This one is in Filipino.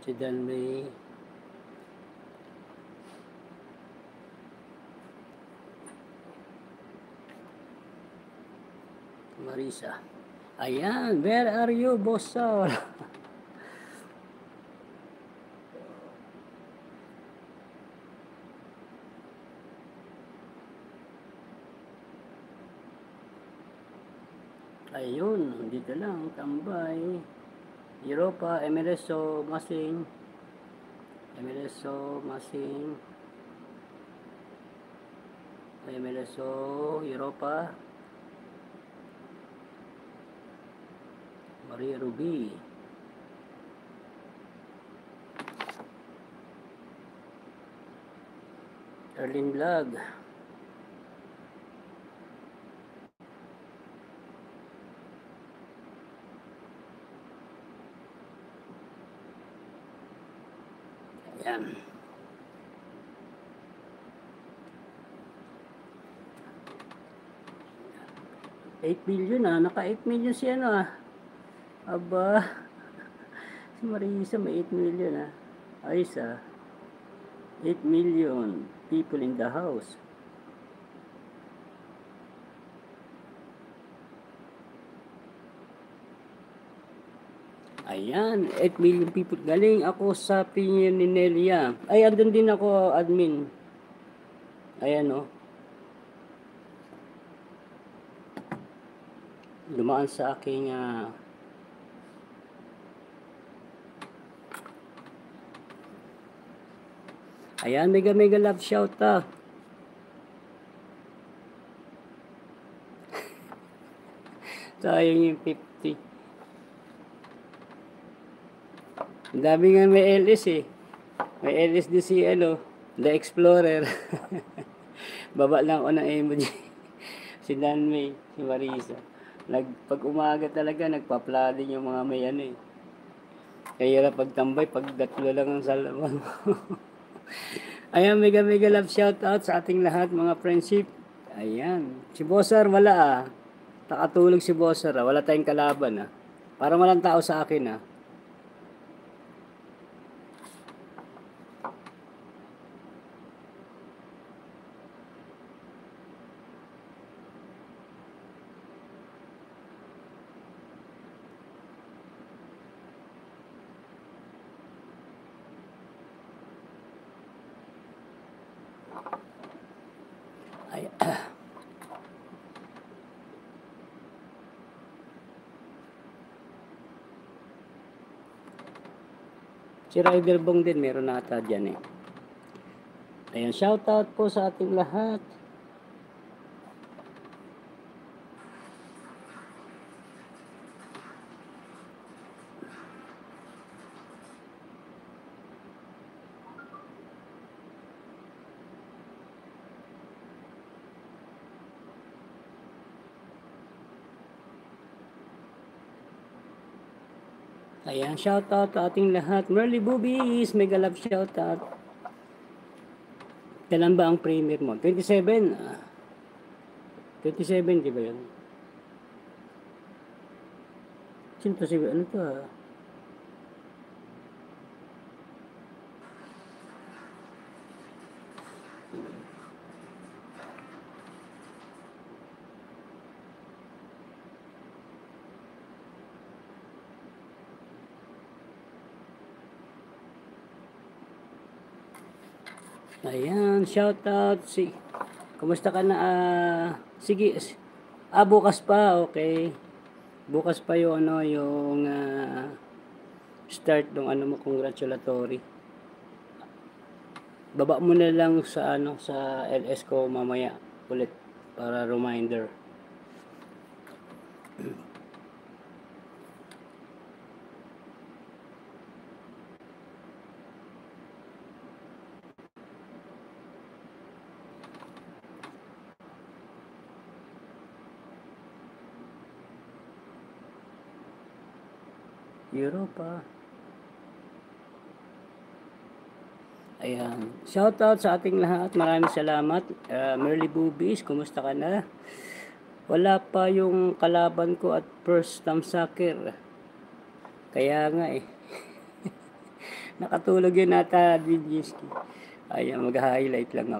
Si Dan May. Marisa. Ayan, where are you, Bossor? Ayun, dito lang, tambay. Europa, MLSO, Masing. MLSO, Masing. MLSO, Europa. Maria Ruby. Erlin Vlog. Ayan. $8 million naka 8 million si ano Aba, si Marisa may 8 million Ayos 8 million people in the house. Ayan, 8 million people. Galing ako sa opinion ni Nelia. Ay, andun din ako, admin. Ayan Dumaan sa aking ayan, mega love shout sayang yung 50. Ang dami nga may LS may LS din si The Explorer. Baba lang ako ng emoji. Si Dan May, si Marisa. Pag umaga talaga, nagpa-flooding yung mga may Kaya pagtambay, pag datlo lang ang salaman. Ayan, mega love shout out sa ating lahat, mga friendship. Ayan. Si Bossar, wala Nakatulog si Bossar Wala tayong kalaban Parang walang tao sa akin Ay, si Rider Bong din, meron nata dyan Ayan, shoutout po sa ating lahat. Ayan, shoutout sa ating lahat. Merly Boobies, mega love shoutout. Kailan ba ang premiere mo? 27? 27, di ba yun? Sino to si... Ano to Ayan, shoutout Kumusta ka na? Sige. Bukas pa, okay. Bukas pa yung yung start ng mo, congratulatory. Baba mo na lang sa sa LS ko mamaya ulit para reminder. Europa. Ayan. Shoutout sa ating lahat. Maraming salamat. Merly Boobies, kumusta ka na? Wala pa yung kalaban ko at first time soccer. Kaya nga Nakatulog yun ata, Dinjiski. Ayan, mag-highlight lang ako.